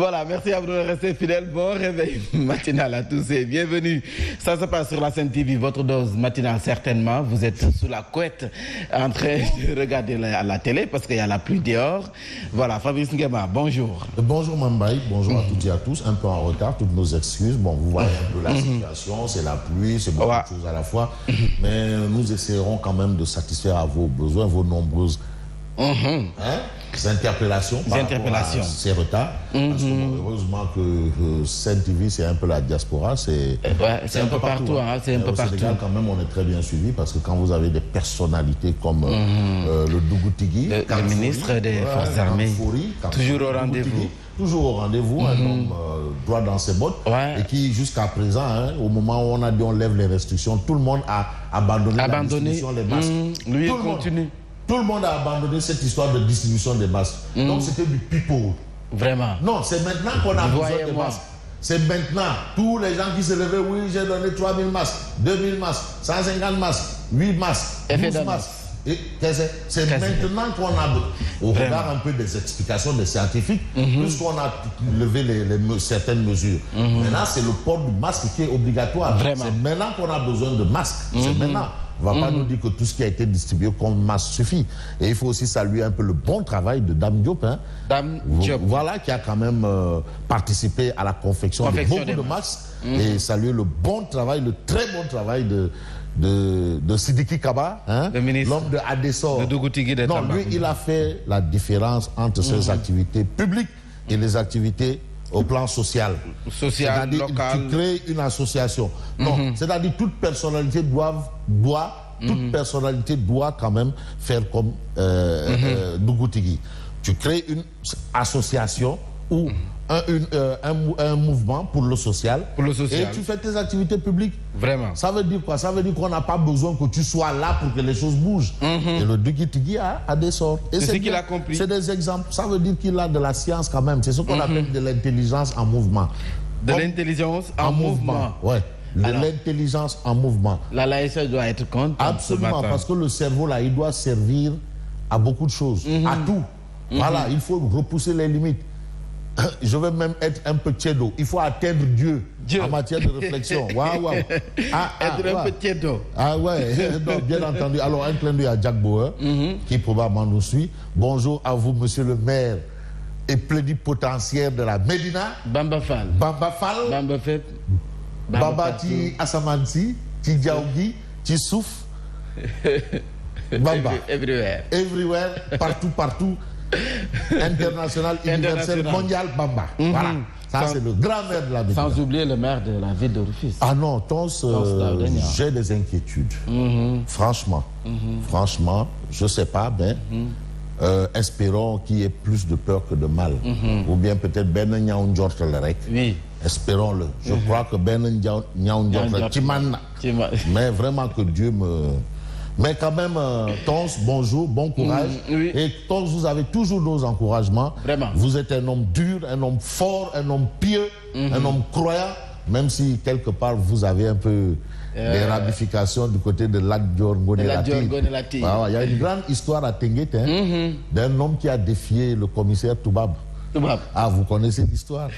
Voilà, merci à vous de rester fidèles. Bon réveil matinal à tous et bienvenue. Ça se passe sur la Sen TV, votre dose matinale certainement. Vous êtes sous la couette en train de regarder la télé parce qu'il y a la pluie dehors. Voilà, Fabrice Nguema, bonjour. Bonjour Mambaye, bonjour à toutes et à tous. Un peu en retard, toutes nos excuses. Bon, vous voyez un peu la situation, c'est la pluie, c'est beaucoup de choses à la fois. Mais nous essaierons quand même de satisfaire à vos besoins, vos nombreuses interpellations par rapport à ces retards. Parce que heureusement que Sen TV, c'est un peu la diaspora. C'est un peu partout. C'est un peu partout. Au Sénégal, quand même, on est très bien suivi parce que quand vous avez des personnalités comme le Dougou Tigui, le ministre des Forces armées, toujours au rendez-vous. Toujours au rendez-vous, un homme droit dans ses bottes et qui, jusqu'à présent, au moment où on a dit on lève les restrictions, tout le monde a abandonné la distribution des masques. Lui, il continue. Tout le monde a abandonné cette histoire de distribution des masques. Donc c'était du pipeau. Vraiment. Non, c'est maintenant qu'on a besoin de masques. C'est maintenant. Tous les gens qui se levaient, oui, j'ai donné 3000 masques, 2000 masques, 150 masques, 8 masques, 12 masques. C'est maintenant qu'on a, au regard un peu des explications des scientifiques, puisqu'on a levé certaines mesures. Maintenant, c'est le port du masque qui est obligatoire. C'est maintenant qu'on a besoin de masques. C'est maintenant. On ne va pas nous dire que tout ce qui a été distribué comme masque suffit. Et il faut aussi saluer un peu le bon travail de Dame Diop. Dame Diop. Voilà, qui a quand même participé à la confection de beaucoup de masques. Et saluer le bon travail, le très bon travail de Sidiki Kaba, l'homme de Adessor. Non, lui, il a fait la différence entre ses activités publiques et les activités au plan social. Social, local. Tu crées une association. Non, c'est-à-dire toute personnalité doit quand même faire comme Dougou Tigui. Tu crées une association ou un mouvement pour le social. Et tu fais tes activités publiques. Vraiment. Ça veut dire quoi? Ça veut dire qu'on n'a pas besoin que tu sois là pour que les choses bougent. Et le Dougou Tigui a des sorts. C'est ce qu'il a compris. C'est des exemples. Ça veut dire qu'il a de la science quand même. C'est ce qu'on appelle de l'intelligence en mouvement. De l'intelligence en mouvement. Ouais. De l'intelligence en mouvement. La laïcité doit être contente. Absolument, parce que le cerveau, là, il doit servir à beaucoup de choses, à tout. Voilà, il faut repousser les limites. Je veux même être un peu tièdo. Il faut atteindre Dieu en matière de réflexion. Waouh. Être un peu tièdo. Ah ouais, non, bien entendu. Alors, un clin d'œil à Jack Bauer, qui probablement nous suit. Bonjour à vous, monsieur le maire et plénipotentiaire de la Médina. Bamba Fall. Bamba Fall. Bamba Fall. Baba ti Asamansi, ti Diaougui, ti Souf. Bamba. Everywhere, partout. International, universel, mondial, Bamba. Voilà. Ça, c'est le grand maire de la ville. Sans oublier le maire de la ville de Rufisque. Ah non, j'ai des inquiétudes. Franchement, je ne sais pas, mais espérons qu'il y ait plus de peur que de mal. Ou bien peut-être Ben Ndiaoundjortelerek. Oui. Espérons-le. Je crois que Ben Ndiaoundjortelerek. Mais vraiment que Dieu me... Mais quand même, Tons, bonjour, bon courage. Et Tons, vous avez toujours nos encouragements. Vraiment. Vous êtes un homme dur, un homme fort, un homme pieux, un homme croyant, même si quelque part vous avez un peu des ramifications du côté de Lat-Dior Ngonelati. Il y a une grande histoire à Tenguet d'un homme qui a défié le commissaire Toubab. Ah, vous connaissez l'histoire?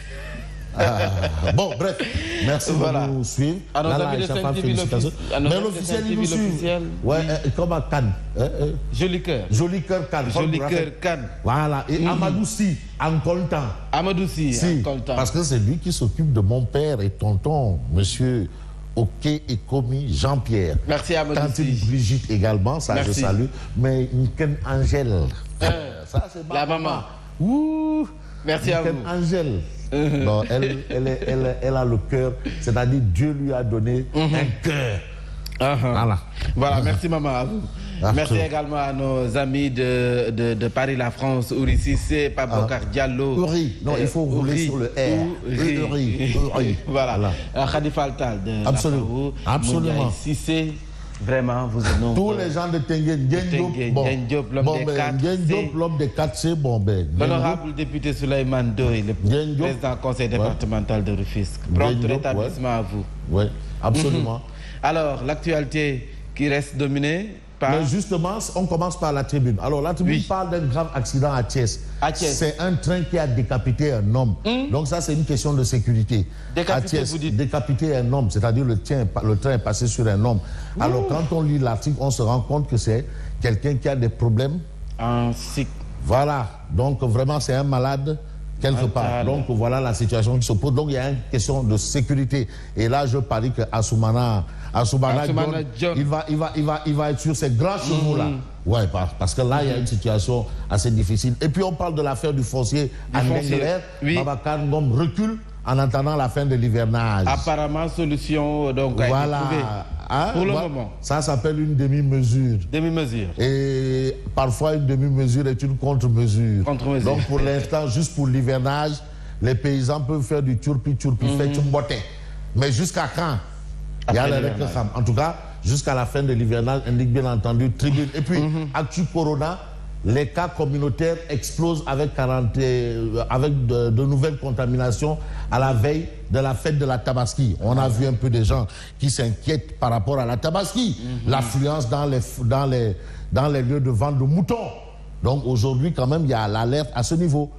Bon, bref, merci de nous suivre. Mais l'officiel, il nous suit. Ouais, comme à Cannes. Joli cœur. Joli cœur Cannes. Joli cœur Cannes. Voilà. Et Amadou Sy, en coltant. Amadou Sy, en coltant. Parce que c'est lui qui s'occupe de mon père et tonton, monsieur Ok et commis Jean-Pierre. Merci Amadou Sy. Tantine Brigitte également, ça je salue. Mais Nken Angèle. Ça, c'est la maman. Ouh. Merci à vous. Angèle. Non, elle a le cœur, c'est-à-dire Dieu lui a donné un cœur. Voilà, merci maman à vous. Merci également à nos amis de Paris, la France, Ouri Cissé, Babokar Diallo. Uri, non, il faut rouler sur le R. Uri. Voilà. Khalifa Altal de Absolument. Absolument. Cissé. Vraiment, vous êtes nombreux. Tous les gens de Tenguet, Ndiaye Diop, l'homme des 4C, l'honorable député Souleymane Doye, le président du conseil départemental de Rufisque. Prompt rétablissement à vous. Oui, absolument. Alors, l'actualité qui reste dominée Mais justement, on commence par la tribune. Alors, la tribune parle d'un grave accident à Thiès. C'est un train qui a décapité un homme. Donc ça, c'est une question de sécurité. Décapité, vous dites? Décapité un homme, c'est-à-dire le train est passé sur un homme. Alors, quand on lit l'article, on se rend compte que c'est quelqu'un qui a des problèmes. Voilà. Donc, vraiment, c'est un malade quelque part. Donc, voilà la situation qui se pose. Donc, il y a une question de sécurité. Et là, je parie que Assoumana John, il va être sur ces grands chevaux-là. Ouais, parce que là, il y a une situation assez difficile. Et puis, on parle de l'affaire du foncier à Ndengler. Babacar Ngom recule en attendant la fin de l'hivernage. Apparemment, solution donc, a été trouvée. Pour le moment. Ça s'appelle une demi-mesure. Demi-mesure. Et parfois, une demi-mesure est une contre-mesure. Donc, pour l'instant, juste pour l'hivernage, les paysans peuvent faire du turpi, fait chumbote. Mais jusqu'à quand? Il y a les réclamations. En tout cas, jusqu'à la fin de l'hivernage, indique bien entendu tribune. Et puis, Actu Corona, les cas communautaires explosent avec de nouvelles contaminations à la veille de la fête de la Tabaski. On a vu un peu des gens qui s'inquiètent par rapport à la Tabaski. L'affluence dans les lieux de vente de moutons. Donc aujourd'hui, quand même, il y a l'alerte à ce niveau.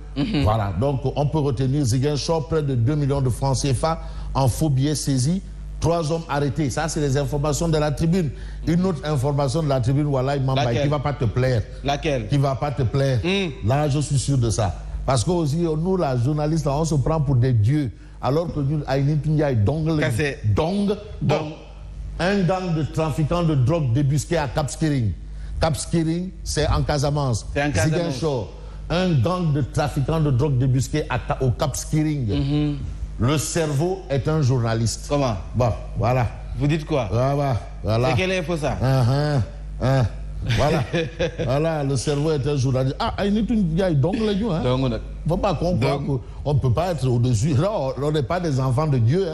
Voilà. Donc on peut retenir Ziguinchor, près de 2 millions de francs CFA en faux billets saisis. 3 hommes arrêtés. Ça, c'est les informations de la tribune. Une autre information de la tribune, voilà, qui ne va pas te plaire. Laquelle? Qui ne va pas te plaire. Là, je suis sûr de ça. Parce que aussi, nous, la journaliste, on se prend pour des dieux. Alors que nous, un gang de trafiquants de drogue débusqués à Cap Skirring. Cap Skirring, c'est en Casamance. Ziguinchor, un gang de trafiquants de drogue débusqués au Cap Skirring. Le cerveau est un journaliste. Comment? Bon, voilà. Vous dites quoi? Voilà. C'est quelle info ça? Voilà. Voilà, le cerveau est un journaliste. Il n'y a donc les dieux. Il ne faut pas qu'on croit qu'on ne peut pas être au-dessus. Là, on n'est pas des enfants de Dieu.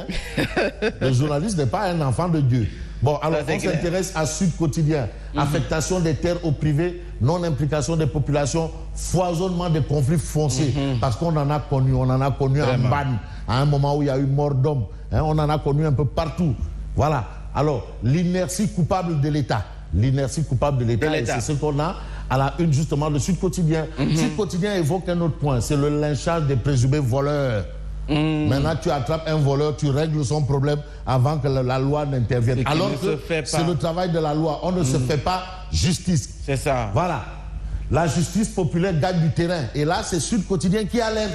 Le journaliste n'est pas un enfant de Dieu. Bon, alors on s'intéresse à Sud Quotidien. Affectation des terres au privé, non-implication des populations, foisonnement des conflits fonciers. Parce qu'on en a connu, en Ban, à un moment où il y a eu mort d'homme. On en a connu un peu partout. Voilà. Alors, l'inertie coupable de l'État. L'inertie coupable de l'État, et c'est ce qu'on a à la une justement de Sud Quotidien. Sud Quotidien évoque un autre point, c'est le lynchage des présumés voleurs. Maintenant, tu attrapes un voleur, tu règles son problème avant que la loi n'intervienne. Alors que c'est le travail de la loi. On ne se fait pas justice. C'est ça. Voilà. La justice populaire gagne du terrain. Et là, c'est Sud Quotidien qui alerte.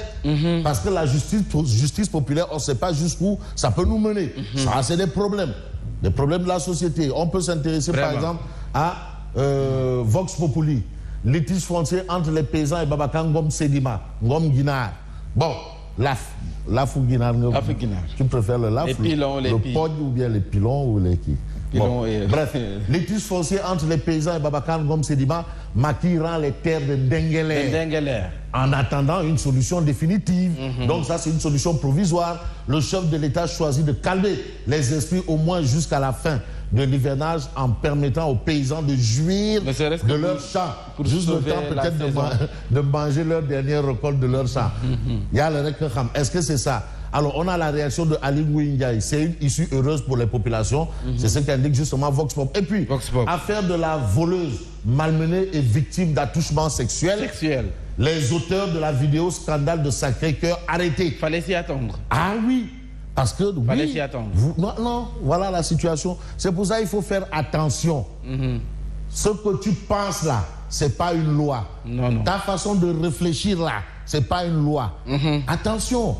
Parce que la justice populaire, on ne sait pas jusqu'où ça peut nous mener. Ça, c'est des problèmes. Des problèmes de la société. On peut s'intéresser, par exemple, à Vox Populi. Litige foncier entre les paysans et Babacar Ngom Sedima. Ngom Guinard. Bon. Laf ou Guinard. Tu préfères le laf, le pod ou bien les pilons ou les qui? Bref, litige foncier entre les paysans et Babacar Ngom Sedima maquilleront les terres de Ndengler. En attendant une solution définitive. Donc ça, c'est une solution provisoire. Le chef de l'État choisit de calmer les esprits au moins jusqu'à la fin de l'hivernage en permettant aux paysans de jouir de leur champ. Juste le temps peut-être de manger leur dernière récolte de leur champ. Il y a le Rekham. Est-ce que c'est ça? Alors, on a la réaction de Ali Ngouingaï. C'est une issue heureuse pour les populations. C'est ce qu'indique justement Vox Pop. Et puis, affaire de la voleuse malmenée et victime d'attouchements sexuels. Les auteurs de la vidéo scandale de Sacré-Cœur arrêtés. Fallait s'y attendre. Ah oui. Parce que fallait s'y attendre. Non, voilà la situation. C'est pour ça qu'il faut faire attention. Ce que tu penses là, c'est pas une loi. Non. Ta façon de réfléchir là, c'est pas une loi. Attention.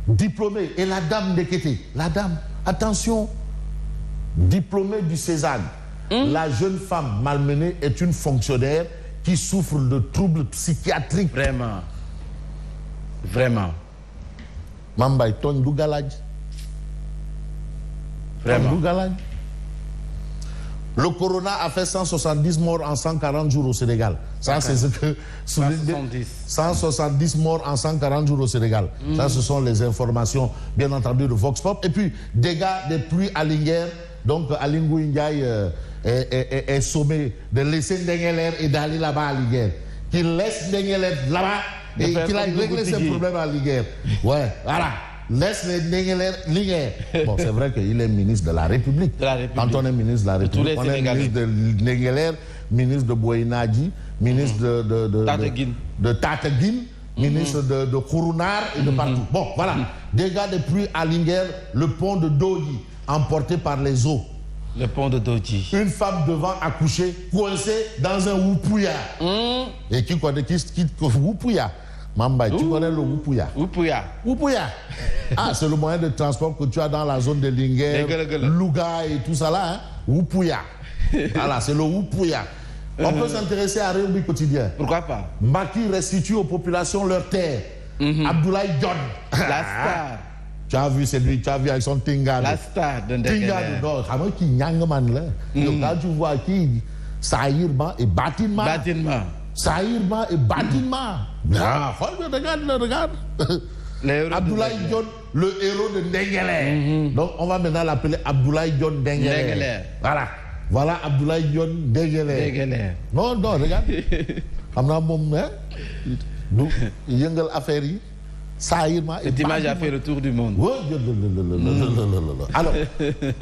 Diplômée, et la dame Ndekete, la dame, attention, diplômée du César, la jeune femme malmenée est une fonctionnaire qui souffre de troubles psychiatriques. Vraiment. Mambay Ton Dougalaj. Le corona a fait 170 morts en 140 jours au Sénégal. Ça, c'est ce que... 170 morts en 140 jours au Sénégal. Ça, ce sont les informations, bien entendu, de Vox Pop. Et puis, dégâts des pluies à Linguère. Donc, Alingou Ndiaye est sommé de laisser Ndengler et d'aller là-bas à Linguère. Qu'il laisse Ndengler là-bas et qu'il aille régler ses problèmes à Linguère. Ouais, voilà. Laisse les Ndengler. Bon, c'est vrai qu'il est ministre de la République. Quand on est ministre de la République, on est ministre de Ndengler, ministre de Boinadji, ministre de Tataguine, ministre de Kourounar et de partout. Bon, voilà. Dégâts de pluie à Linguère, le pont de Dodi, emporté par les eaux. Le pont de Dodi. Une femme devant accoucher, coincée dans un Wupouya. Et qui connaît Wupouya? Mamba, tu connais le Wupouya? Wupouya. Ah, c'est le moyen de transport que tu as dans la zone de Linguère, Louga et tout ça là. Hein? Wupouya. Voilà, c'est le Wupouya. On peut s'intéresser à Réumi quotidien. Pourquoi pas? Maki restitue aux populations leur terre. Abdoulaye John. La star. Tu as vu, c'est lui, tu as vu avec son Tingado. La star de Tingado, non, c'est qui Nyangman là. Donc là, tu vois qui Saïrma et Bâtiment. Saïrma et Bâtiment. Regarde. Abdoulaye John, le héros de Ndengele. Donc on va maintenant l'appeler Abdoulaye John Ndengele. Voilà Abdoulaye John Ndengele. Non, regarde. Amna mom, hein? Donc, Yengel Affaire. Cette image a fait le tour du monde. Alors,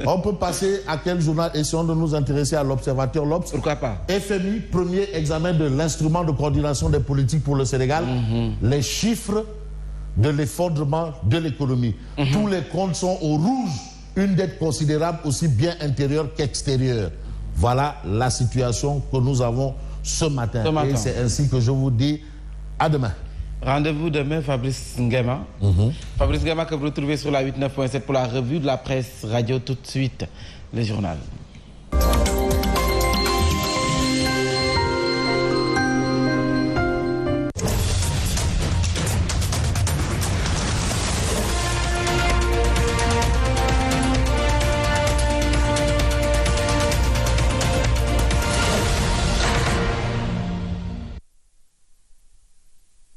on peut passer à quel journal? Essayons de nous intéresser à l'Observateur. L'Obs. Pourquoi pas? FMI, premier examen de l'instrument de coordination des politiques pour le Sénégal. Les chiffres de l'effondrement de l'économie. Tous les comptes sont au rouge. Une dette considérable, aussi bien intérieure qu'extérieure. Voilà la situation que nous avons ce matin. Et c'est ainsi que je vous dis à demain. Rendez-vous demain, Fabrice Nguema. Fabrice Nguema que vous retrouvez sur la 89.7 pour la revue de la presse radio. Tout de suite, le journal.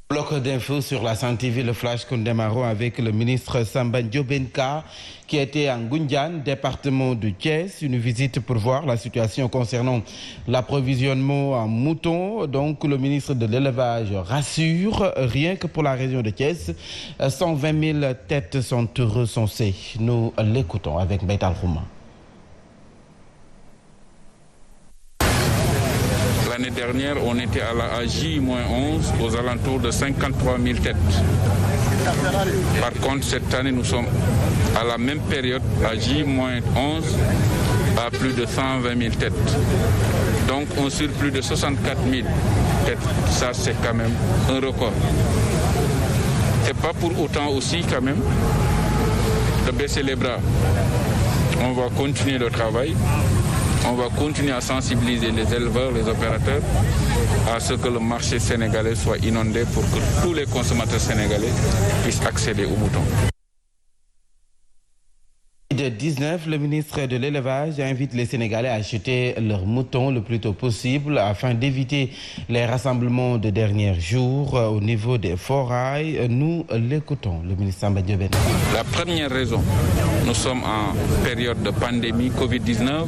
Bloc d'infos sur la Sen TV, le flash que nous démarrons avec le ministre Samba Ndiobenka qui était en Ngoundiane, département de Thiès, une visite pour voir la situation concernant l'approvisionnement en moutons. Donc le ministre de l'élevage rassure, rien que pour la région de Thiès, 120 000 têtes sont recensées. Nous l'écoutons avec Baital Rouma. L'année dernière, on était à la J-11 aux alentours de 53 000 têtes. Par contre, cette année, nous sommes à la même période, à J-11, à plus de 120 000 têtes. Donc, on surplus de 64 000 têtes. Ça, c'est quand même un record. C'est pas pour autant aussi, quand même, de baisser les bras. On va continuer le travail. On va continuer à sensibiliser les éleveurs, les opérateurs, à ce que le marché sénégalais soit inondé pour que tous les consommateurs sénégalais puissent accéder aux moutons. De 19, le ministre de l'élevage invite les Sénégalais à acheter leurs moutons le plus tôt possible afin d'éviter les rassemblements de derniers jours au niveau des forailles. Nous l'écoutons, le ministre Samba Ndiobenka. La première raison, nous sommes en période de pandémie Covid-19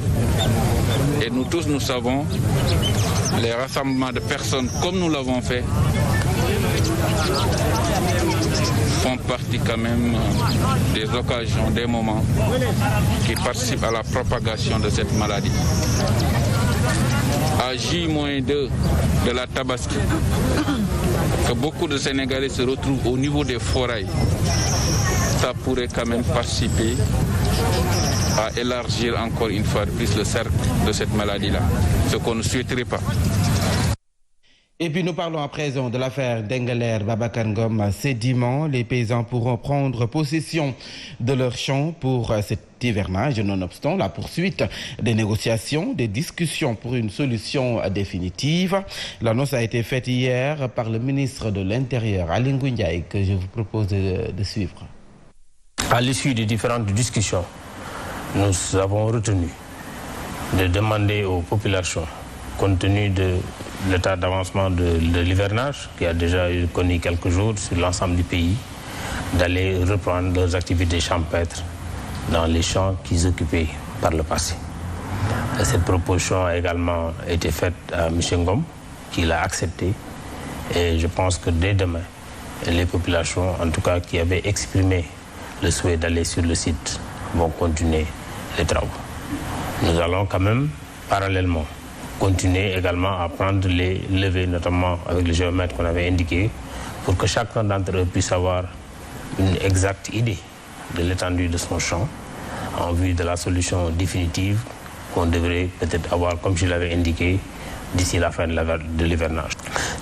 et nous tous nous savons les rassemblements de personnes comme nous l'avons fait font partie quand même des occasions, des moments qui participent à la propagation de cette maladie. À J-2 de la Tabaski, que beaucoup de Sénégalais se retrouvent au niveau des forailles, ça pourrait quand même participer à élargir encore une fois de plus le cercle de cette maladie-là, ce qu'on ne souhaiterait pas. Et puis nous parlons à présent de l'affaire d'Engeler Babacar Ngom. Sédiment, les paysans pourront prendre possession de leurs champs pour cet hivernage, nonobstant la poursuite des négociations, des discussions pour une solution définitive. L'annonce a été faite hier par le ministre de l'Intérieur, Aly Ngouille Ndiaye, que je vous propose de suivre. À l'issue des différentes discussions, nous avons retenu de demander aux populations, compte tenu de l'état d'avancement de l'hivernage, qui a déjà connu quelques jours sur l'ensemble du pays, d'aller reprendre leurs activités champêtres dans les champs qu'ils occupaient par le passé. Et cette proposition a également été faite à M. Ngom, qui l'a acceptée. Et je pense que dès demain, les populations, en tout cas qui avaient exprimé le souhait d'aller sur le site, vont continuer les travaux. Nous allons quand même, parallèlement, continuer également à prendre les levées, notamment avec le géomètre qu'on avait indiqué, pour que chacun d'entre eux puisse avoir une exacte idée de l'étendue de son champ en vue de la solution définitive qu'on devrait peut-être avoir, comme je l'avais indiqué, d'ici la fin de l'hivernage.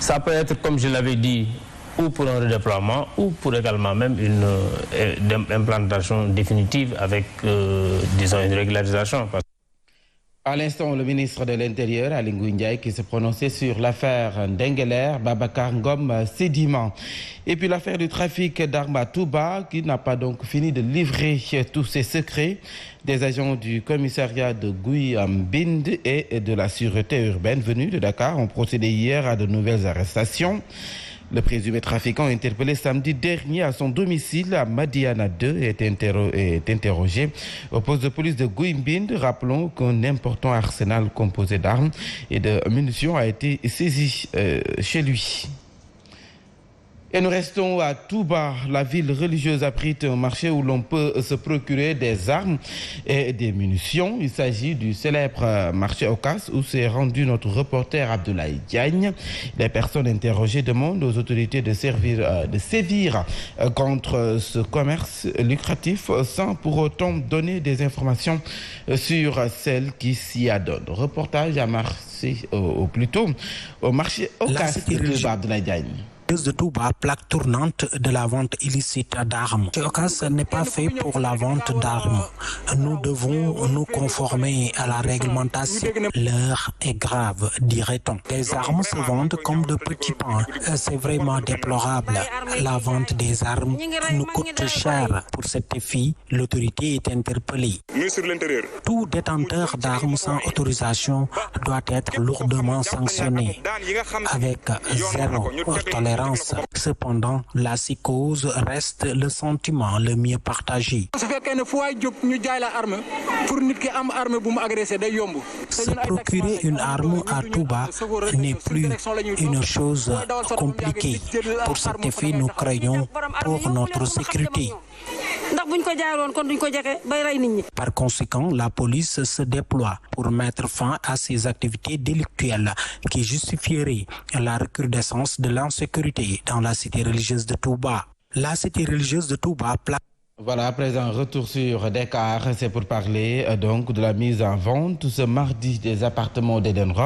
Ça peut être, comme je l'avais dit, ou pour un redéploiement, ou pour également même une implantation définitive avec, disons, une régularisation. À l'instant, le ministre de l'Intérieur, Aly Ngouille Ndiaye, qui se prononçait sur l'affaire Ndingler, Babacar Ngom Sedima. Et puis l'affaire du trafic d'armes à Touba, qui n'a pas donc fini de livrer tous ses secrets. Des agents du commissariat de Gouy-Mbind et de la sûreté urbaine venus de Dakar ont procédé hier à de nouvelles arrestations. Le présumé trafiquant interpellé samedi dernier à son domicile à Madiana 2 est interrogé au poste de police de Gouy-Mbind. Rappelons qu'un important arsenal composé d'armes et de munitions a été saisi chez lui. Et nous restons à Touba. La ville religieuse abrite un marché où l'on peut se procurer des armes et des munitions. Il s'agit du célèbre marché Ocass où s'est rendu notre reporter Abdoulaye Diagne. Les personnes interrogées demandent aux autorités de sévir contre ce commerce lucratif sans pour autant donner des informations sur celles qui s'y adonnent. Reportage à Marseille, au marché Ocass de Abdoulaye Diagne. De Touba, plaque tournante de la vente illicite d'armes. Ce Ocass n'est pas fait pour la vente d'armes. Nous devons nous conformer à la réglementation. L'heure est grave, dirait-on. Les armes se vendent comme de petits pains. C'est vraiment déplorable. La vente des armes nous coûte cher. Pour cet effet, l'autorité est interpellée. Tout détenteur d'armes sans autorisation doit être lourdement sanctionné, avec zéro tolérance. Cependant, la psychose reste le sentiment le mieux partagé. Se procurer une arme à Touba n'est plus une chose compliquée. Pour cet effet, nous craignons pour notre sécurité. Par conséquent, la police se déploie pour mettre fin à ces activités délictuelles qui justifieraient la recrudescence de l'insécurité dans la cité religieuse de Touba. La cité religieuse de Touba. Voilà, à présent, retour sur Dakar. C'est pour parler donc de la mise en vente ce mardi des appartements d'Eden Rock.